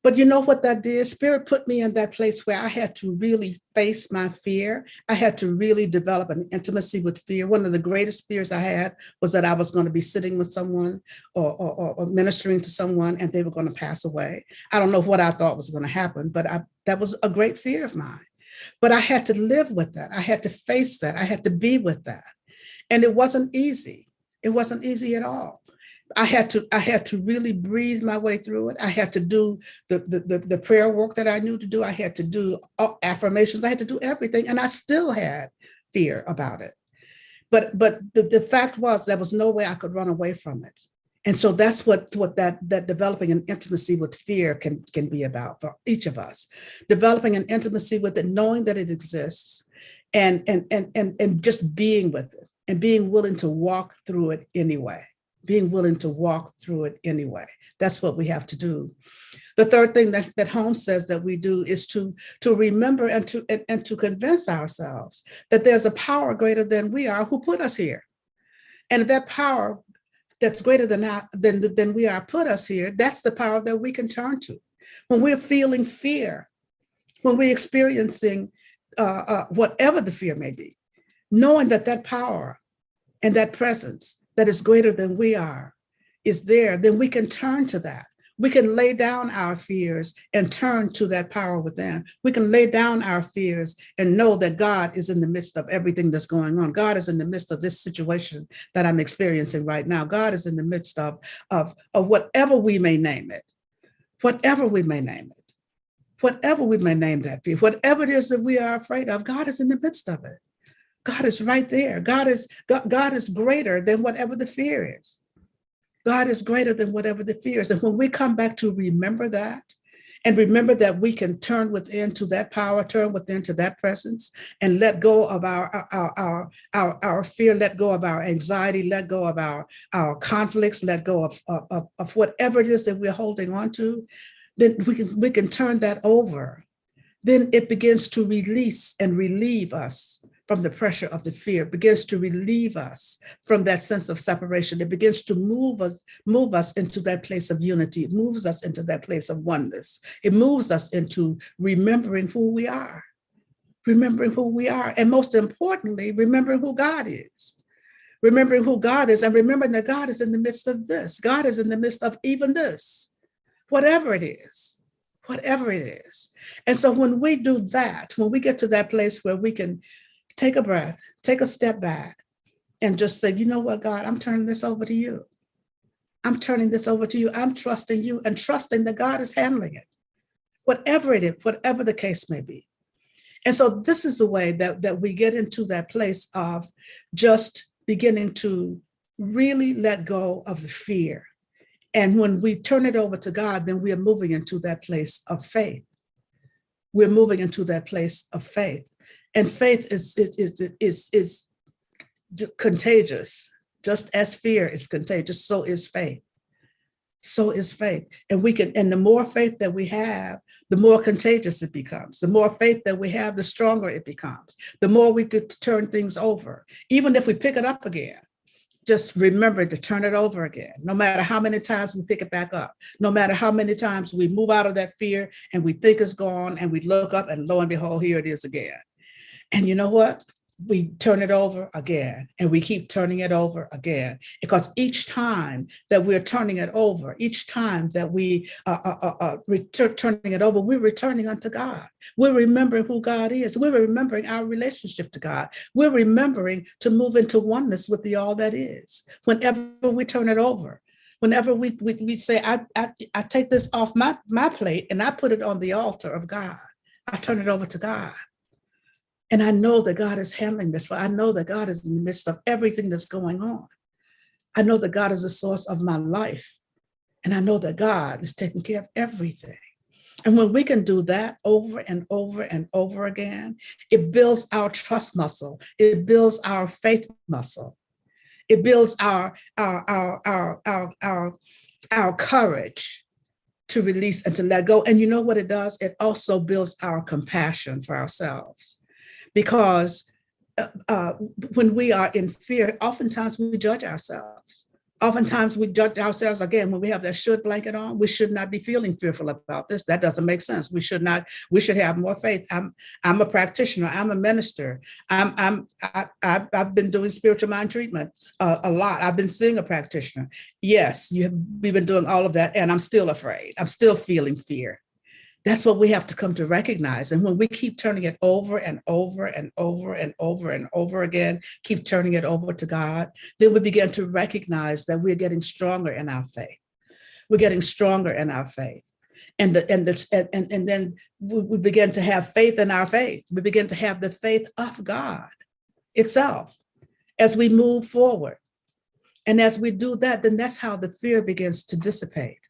But you know what that did? Spirit put me in that place where I had to really face my fear. I had to really develop an intimacy with fear. One of the greatest fears I had was that I was going to be sitting with someone or ministering to someone and they were going to pass away. I don't know what I thought was going to happen, but that was a great fear of mine. But I had to live with that. I had to face that. I had to be with that. And it wasn't easy. It wasn't easy at all. I had to really breathe my way through it. I had to do the prayer work that I knew to do. I had to do affirmations. I had to do everything. And I still had fear about it. But the fact was there was no way I could run away from it. And so that's what that developing an intimacy with fear can be about for each of us. Developing an intimacy with it, knowing that it exists and just being with it and being willing to walk through it anyway. Being willing to walk through it anyway. That's what we have to do. The third thing that Holmes says that we do is to remember and to convince ourselves that there's a power greater than we are who put us here. And that power that's greater than we are put us here, that's the power that we can turn to. When we're feeling fear, when we're experiencing whatever the fear may be, knowing that power and that presence that is greater than we are is there, then we can turn to that. We can lay down our fears and turn to that power within. We can lay down our fears and know that God is in the midst of everything that's going on. God is in the midst of this situation that I'm experiencing right now. God is in the midst of whatever we may name it, whatever we may name it, whatever we may name that fear, whatever it is that we are afraid of, God is in the midst of it. God is right there. God is greater than whatever the fear is. God is greater than whatever the fear is. And when we come back to remember that, and remember that we can turn within to that power, turn within to that presence, and let go of our fear, let go of our anxiety, let go of our conflicts, let go of whatever it is that we're holding on to, then we can turn that over. Then it begins to release and relieve us from the pressure of the fear, begins to relieve us from that sense of separation. It begins to move us into that place of unity. It moves us into that place of oneness. It moves us into remembering who we are, and most importantly, remembering who God is. Remembering who God is and remembering that God is in the midst of this. God is in the midst of even this, whatever it is. And so when we do that, when we get to that place where we can take a breath, take a step back, and just say, you know what, God, I'm turning this over to you. I'm turning this over to you. I'm trusting you and trusting that God is handling it, whatever it is, whatever the case may be. And so this is the way that we get into that place of just beginning to really let go of the fear. And when we turn it over to God, then we are moving into that place of faith. We're moving into that place of faith. And faith is contagious. Just as fear is contagious, so is faith. So is faith. And the more faith that we have, the more contagious it becomes. The more faith that we have, the stronger it becomes. The more we could turn things over. Even if we pick it up again, just remember to turn it over again. No matter how many times we pick it back up, no matter how many times we move out of that fear and we think it's gone and we look up and lo and behold, here it is again. And you know what? We turn it over again, and we keep turning it over again, because each time that we're turning it over, each time that we turning it over, we're returning unto God. We're remembering who God is. We're remembering our relationship to God. We're remembering to move into oneness with the all that is. Whenever we turn it over, whenever we say, I take this off my plate and I put it on the altar of God, I turn it over to God. And I know that God is handling this. I know that God is in the midst of everything that's going on. I know that God is the source of my life. And I know that God is taking care of everything. And when we can do that over and over and over again, it builds our trust muscle. It builds our faith muscle. It builds our courage to release and to let go. And you know what it does? It also builds our compassion for ourselves. Because when we are in fear, oftentimes we judge ourselves. Oftentimes we judge ourselves again when we have that should blanket on. We should not be feeling fearful about this. That doesn't make sense. We should not. We should have more faith. I'm a practitioner. I'm a minister. I've been doing spiritual mind treatment a lot. I've been seeing a practitioner. Yes, we've been doing all of that, and I'm still afraid. I'm still feeling fear. That's what we have to come to recognize. And when we keep turning it over and over and over and over and over again, keep turning it over to God, then we begin to recognize that we're getting stronger in our faith. We're getting stronger in our faith. And then we begin to have faith in our faith. We begin to have the faith of God itself as we move forward. And as we do that, then that's how the fear begins to dissipate.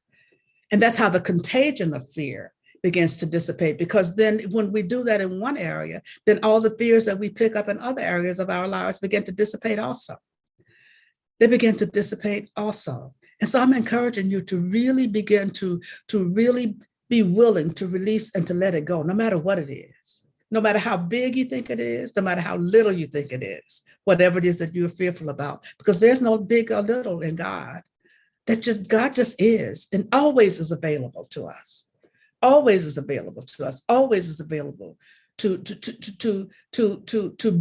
And that's how the contagion of fear begins to dissipate, because then when we do that in one area, then all the fears that we pick up in other areas of our lives begin to dissipate also. They begin to dissipate also. And so I'm encouraging you to really begin to really be willing to release and to let it go, no matter what it is, no matter how big you think it is, no matter how little you think it is, whatever it is that you're fearful about, because there's no big or little in God. God just is, and always is available to us. Always is available to us, always is available to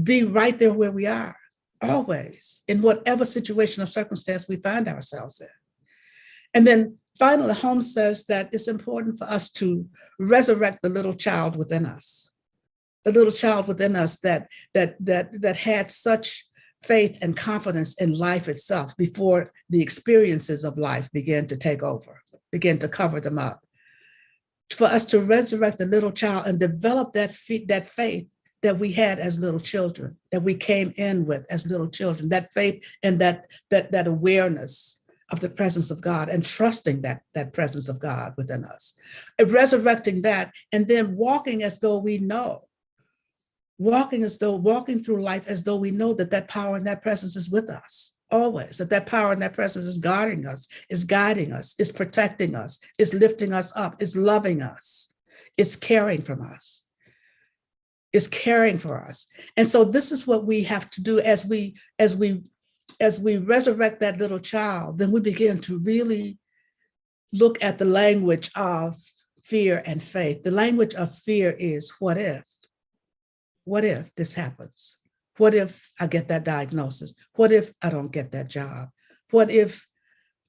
be right there where we are, always, in whatever situation or circumstance we find ourselves in. And then finally, Holmes says that it's important for us to resurrect the little child within us, the little child within us that had such faith and confidence in life itself before the experiences of life began to take over, begin to cover them up. For us to resurrect the little child and develop that faith that we had as little children, that we came in with as little children, that faith and that awareness of the presence of God, and trusting that presence of God within us, and resurrecting that, and then walking as though we know, walking through life as though we know that power and that presence is with us. Always, that power and that presence is guarding us, is guiding us, is protecting us, is lifting us up, is loving us, is caring for us, is caring for us. And so this is what we have to do as we resurrect that little child. Then we begin to really look at the language of fear and faith. The language of fear is what if? What if this happens? What if I get that diagnosis? What if I don't get that job? What if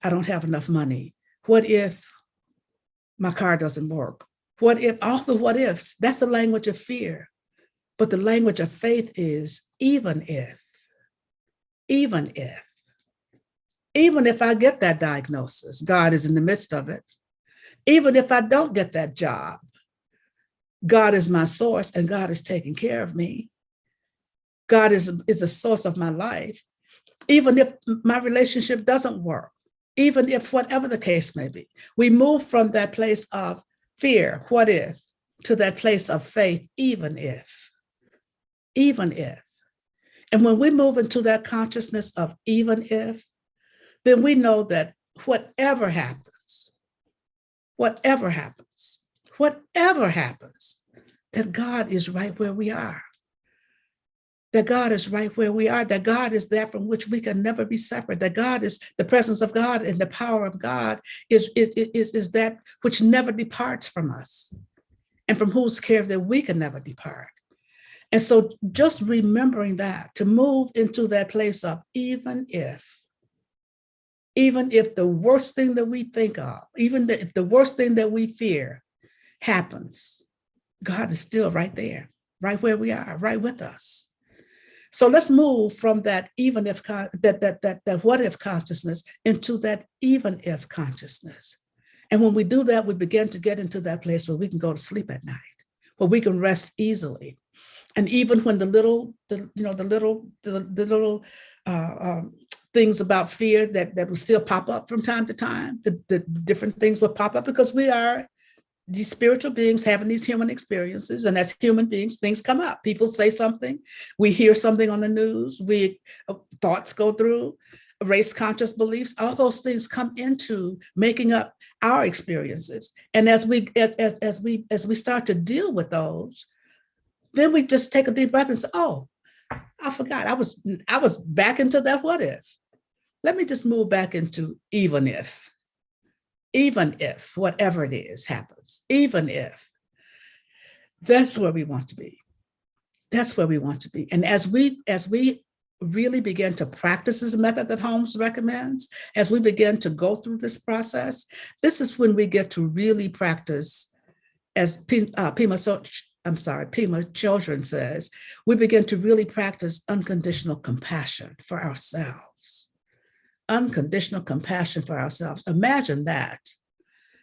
I don't have enough money? What if my car doesn't work? What if, all the what ifs? That's the language of fear. But the language of faith is even if I get that diagnosis, God is in the midst of it. Even if I don't get that job, God is my source and God is taking care of me. God is a source of my life. Even if my relationship doesn't work, even if whatever the case may be, we move from that place of fear, what if, to that place of faith, even if. And when we move into that consciousness of even if, then we know that whatever happens, that God is right where we are. That God is right where we are, that God is that from which we can never be separate, that God is the presence of God, and the power of God is that which never departs from us, and from whose care that we can never depart. And so just remembering that, to move into that place of even if the worst thing that we think of, if the worst thing that we fear happens, God is still right there, right where we are, right with us. So let's move from that even if that what if consciousness into that even if consciousness. And when we do that, we begin to get into that place where we can go to sleep at night, where we can rest easily. And even when the little things about fear that will still pop up from time to time, the different things will pop up because we are these spiritual beings having these human experiences. And as human beings, things come up. People say something, we hear something on the news, thoughts go through, race conscious beliefs, all those things come into making up our experiences. And as we start to deal with those, then we just take a deep breath and say, oh, I forgot. I was back into that what if. Let me just move back into even if whatever it is happens, even if. That's where we want to be. That's where we want to be. And as we really begin to practice this method that Holmes recommends, as we begin to go through this process, this is when we get to really practice, as Pema Children says, we begin to really practice unconditional compassion for ourselves. Unconditional compassion for ourselves. Imagine that,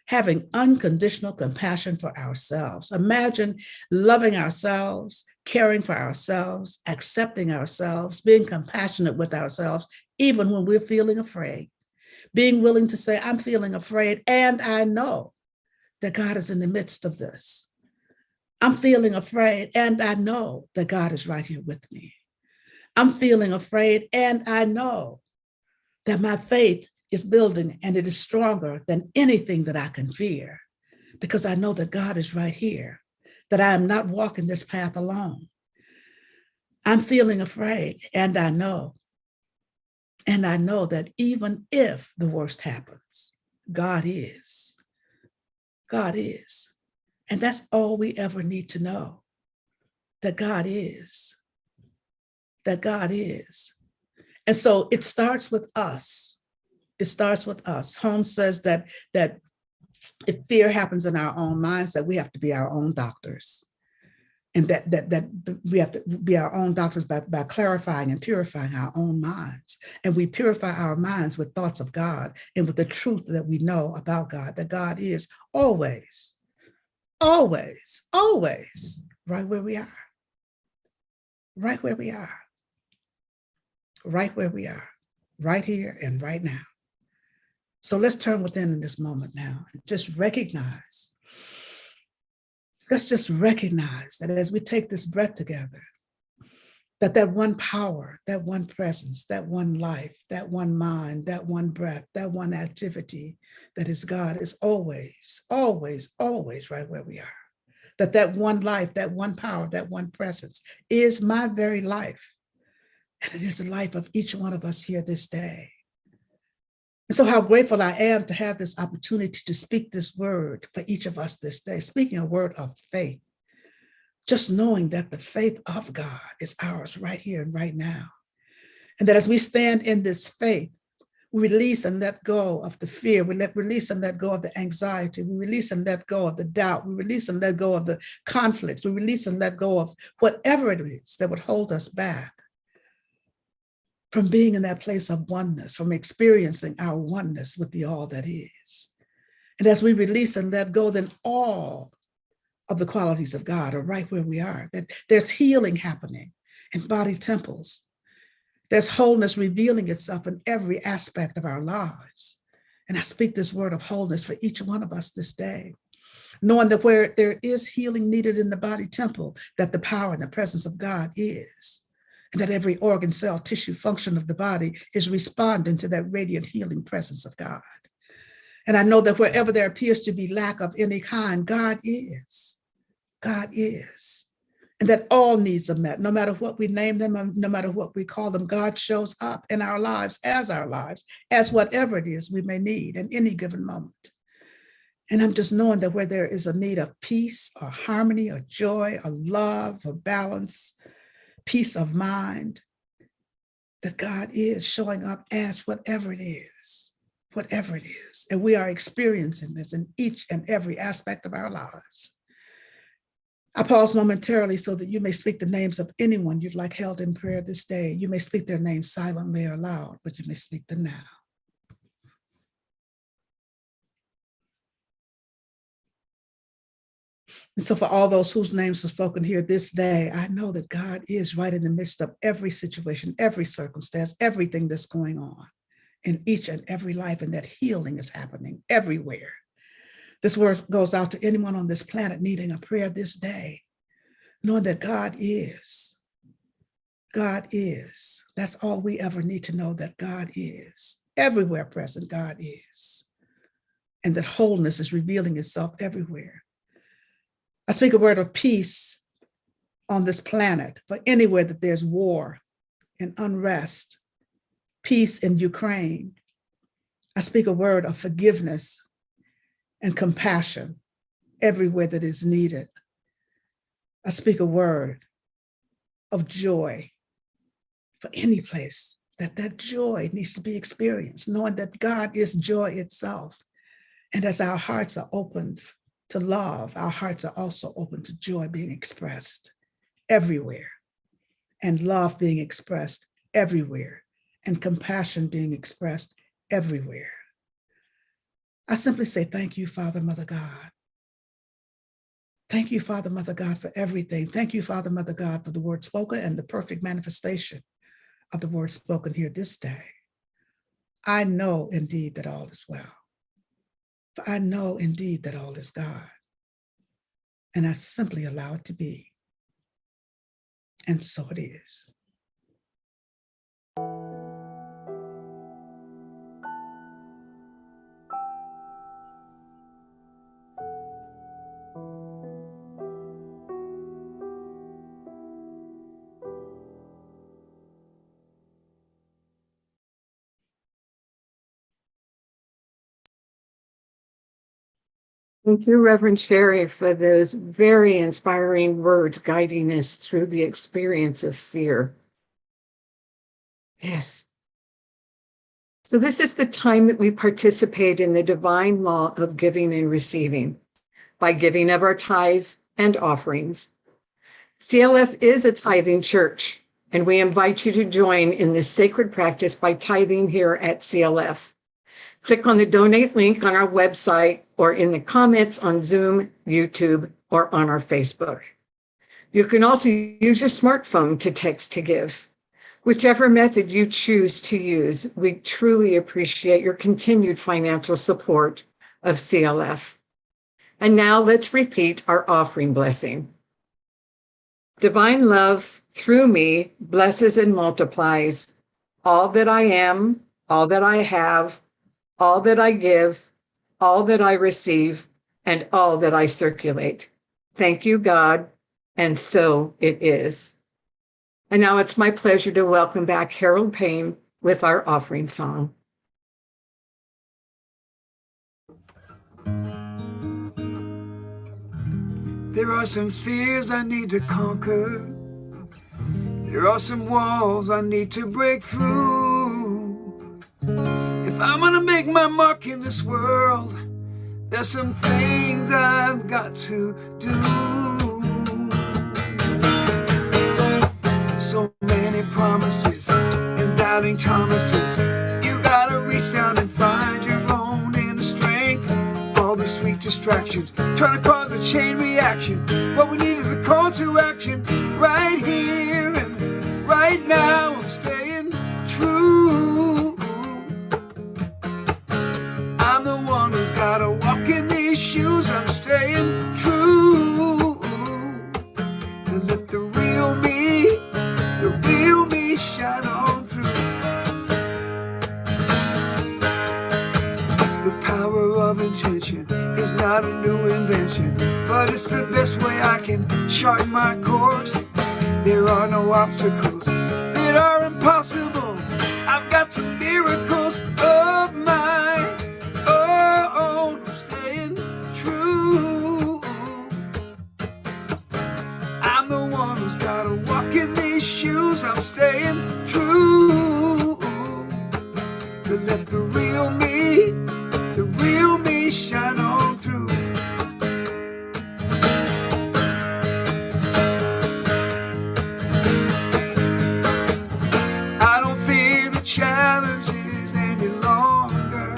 having unconditional compassion for ourselves. Imagine loving ourselves, caring for ourselves, accepting ourselves, being compassionate with ourselves, even when we're feeling afraid. Being willing to say, I'm feeling afraid, and I know that God is in the midst of this. I'm feeling afraid, and I know that God is right here with me. I'm feeling afraid, and I know that my faith is building and it is stronger than anything that I can fear, because I know that God is right here, that I am not walking this path alone. I'm feeling afraid, and I know that even if the worst happens, God is. God is. And that's all we ever need to know, that God is. That God is. And so it starts with us. It starts with us. Holmes says that if fear happens in our own minds, that we have to be our own doctors. And that we have to be our own doctors by clarifying and purifying our own minds. And we purify our minds with thoughts of God and with the truth that we know about God, that God is always, always, always right where we are. Right where we are. Right where we are, right here and right now. So let's turn within in this moment now and just recognize. Let's just recognize that as we take this breath together, that one power, that one presence, that one life, that one mind, that one breath, that one activity that is God is always, always, always right where we are. That one life, that one power, that one presence is my very life. And it is the life of each one of us here this day. And so how grateful I am to have this opportunity to speak this word for each of us this day, speaking a word of faith, just knowing that the faith of God is ours right here and right now. And that as we stand in this faith, we release and let go of the fear, release and let go of the anxiety, we release and let go of the doubt, we release and let go of the conflicts, we release and let go of whatever it is that would hold us back from being in that place of oneness, from experiencing our oneness with the all that is. And as we release and let go, then all of the qualities of God are right where we are, that there's healing happening in body temples. There's wholeness revealing itself in every aspect of our lives. And I speak this word of wholeness for each one of us this day, knowing that where there is healing needed in the body temple, that the power and the presence of God is. And that every organ, cell, tissue, function of the body is responding to that radiant healing presence of God. And I know that wherever there appears to be lack of any kind, God is. God is. And that all needs are met, no matter what we name them, no matter what we call them, God shows up in our lives, as whatever it is we may need in any given moment. And I'm just knowing that where there is a need of peace or harmony or joy or love or balance, peace of mind, that God is showing up as whatever it is, whatever it is. And we are experiencing this in each and every aspect of our lives. I pause momentarily so that you may speak the names of anyone you'd like held in prayer this day. You may speak their names silently or loud, but you may speak them now. And so for all those whose names are spoken here this day, I know that God is right in the midst of every situation, every circumstance, everything that's going on in each and every life, and that healing is happening everywhere. This word goes out to anyone on this planet needing a prayer this day, knowing that God is. God is. That's all we ever need to know, that God is. Everywhere present, God is. And that wholeness is revealing itself everywhere. I speak a word of peace on this planet for anywhere that there's war and unrest, peace in Ukraine. I speak a word of forgiveness and compassion everywhere that is needed. I speak a word of joy for any place that joy needs to be experienced, knowing that God is joy itself. And as our hearts are opened to love, our hearts are also open to joy being expressed everywhere, and love being expressed everywhere, and compassion being expressed everywhere. I simply say, thank you, Father, Mother God. Thank you, Father, Mother God, for everything. Thank you, Father, Mother God, for the word spoken and the perfect manifestation of the word spoken here this day. I know indeed that all is well. For I know indeed that all is God. And I simply allow it to be. And so it is. Thank you, Reverend Sherry, for those very inspiring words guiding us through the experience of fear. Yes. So this is the time that we participate in the divine law of giving and receiving by giving of our tithes and offerings. CLF is a tithing church, and we invite you to join in this sacred practice by tithing here at CLF. Click on the donate link on our website or in the comments on Zoom, YouTube, or on our Facebook. You can also use your smartphone to text to give. Whichever method you choose to use, we truly appreciate your continued financial support of CLF. And now let's repeat our offering blessing. Divine love through me blesses and multiplies all that I am, all that I have, all that I give, all that I receive, and all that I circulate. Thank you, God, and so it is. And now it's my pleasure to welcome back Harold Payne with our offering song. There are some fears I need to conquer. There are some walls I need to break through. If I'm gonna make my mark in this world, there's some things I've got to do. So many promises and doubting Thomases. You gotta reach down and find your own inner strength. All these sweet distractions trying to cause a chain reaction. What we need is a call to action right here and right now. I'm staying true. I'm the one who's gotta walk in these shoes. I'm staying true to let the real me shine on through. The power of intention is not a new invention, but it's the best way I can chart my course. There are no obstacles that are impossible. I've got some miracles of my own. I'm staying let the real me shine on through. I don't fear the challenges any longer.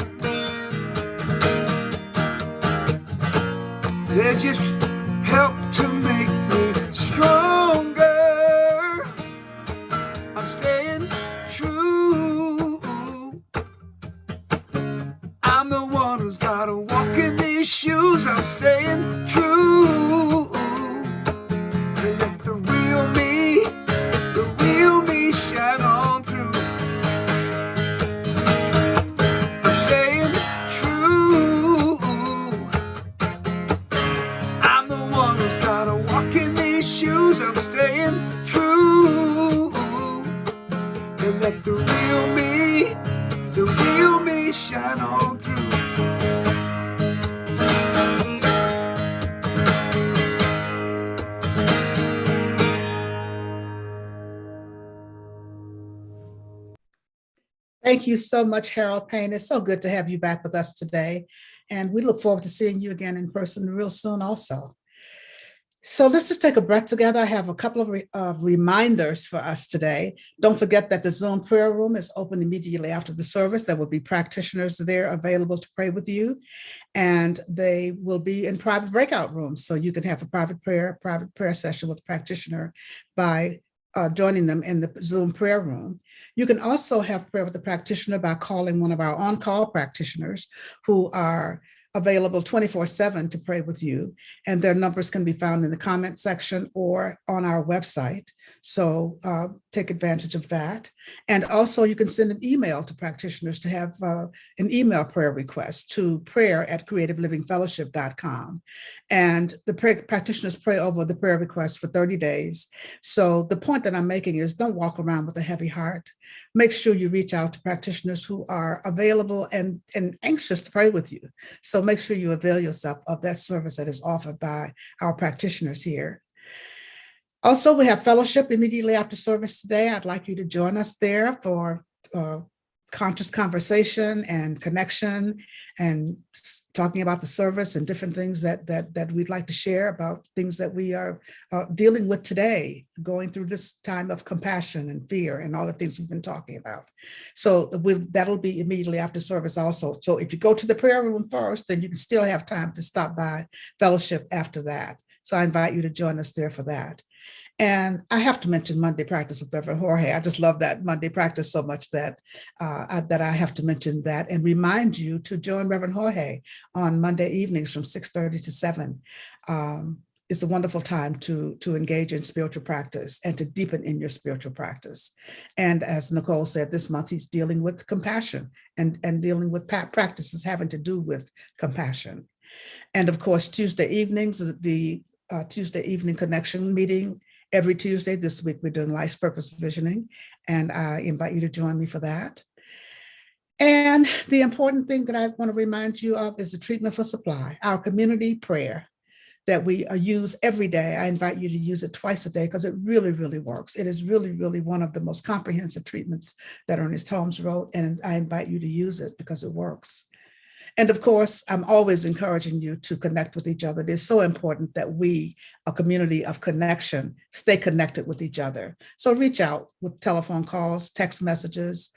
They just help to make me stronger. I'm staying true. I'm the one who's gotta walk in these shoes. I'm staying true. And let the real me shine on through. I'm staying true. I'm the one who's gotta walk in these shoes. I'm staying true. And let the real me shine on through. Thank you so much, Harold Payne. It's so good to have you back with us today. And we look forward to seeing you again in person real soon also. So let's just take a breath together. I have a couple of reminders for us today. Don't forget that the Zoom prayer room is open immediately after the service. There will be practitioners there available to pray with you. And they will be in private breakout rooms. So you can have a private prayer session with a practitioner by joining them in the Zoom prayer room. You can also have prayer with the practitioner by calling one of our on-call practitioners who are available 24/7 to pray with you. And their numbers can be found in the comment section or on our website. So take advantage of that. And also you can send an email to practitioners to have an email prayer request to prayer@creativelivingfellowship.com. And the practitioners pray over the prayer request for 30 days. So the point that I'm making is don't walk around with a heavy heart. Make sure you reach out to practitioners who are available and anxious to pray with you. So make sure you avail yourself of that service that is offered by our practitioners here. Also, we have fellowship immediately after service today. I'd like you to join us there for conscious conversation and connection and talking about the service and different things that we'd like to share about things that we are dealing with today, going through this time of compassion and fear and all the things we've been talking about. So that'll be immediately after service also. So if you go to the prayer room first, then you can still have time to stop by fellowship after that. So I invite you to join us there for that. And I have to mention Monday practice with Reverend Jorge. I just love that Monday practice so much that I have to mention that and remind you to join Reverend Jorge on Monday evenings from 6:30 to 7. It's a wonderful time to engage in spiritual practice and to deepen in your spiritual practice. And as Nicole said, this month he's dealing with compassion and dealing with practices having to do with compassion. And of course, Tuesday evenings, the Tuesday evening connection meeting. Every Tuesday this week, we're doing life's purpose visioning, and I invite you to join me for that. And the important thing that I want to remind you of is the treatment for supply, our community prayer that we use every day. I invite you to use it twice a day because it really, really works. It is really, really one of the most comprehensive treatments that Ernest Holmes wrote, and I invite you to use it because it works. And of course, I'm always encouraging you to connect with each other. It is so important that we, a community of connection, stay connected with each other. So reach out with telephone calls, text messages,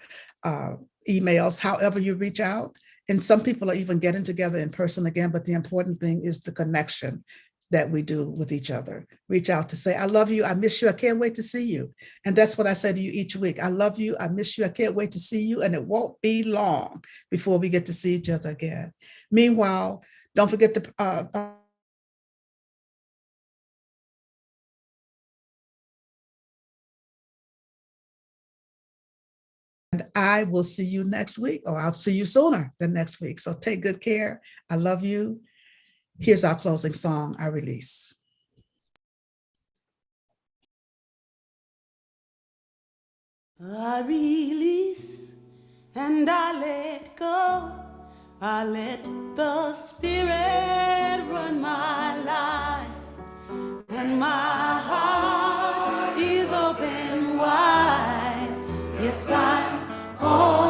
emails, however you reach out. And some people are even getting together in person again, but the important thing is the connection that we do with each other. Reach out to say, I love you, I miss you, I can't wait to see you. And that's what I say to you each week. I love you, I miss you, I can't wait to see you. And it won't be long before we get to see each other again. Meanwhile, don't forget to and I will see you next week, or I'll see you sooner than next week. So take good care. I love you. Here's our closing song, I release. I release and I let go. I let the Spirit run my life, and my heart is open wide. Yes, I'm all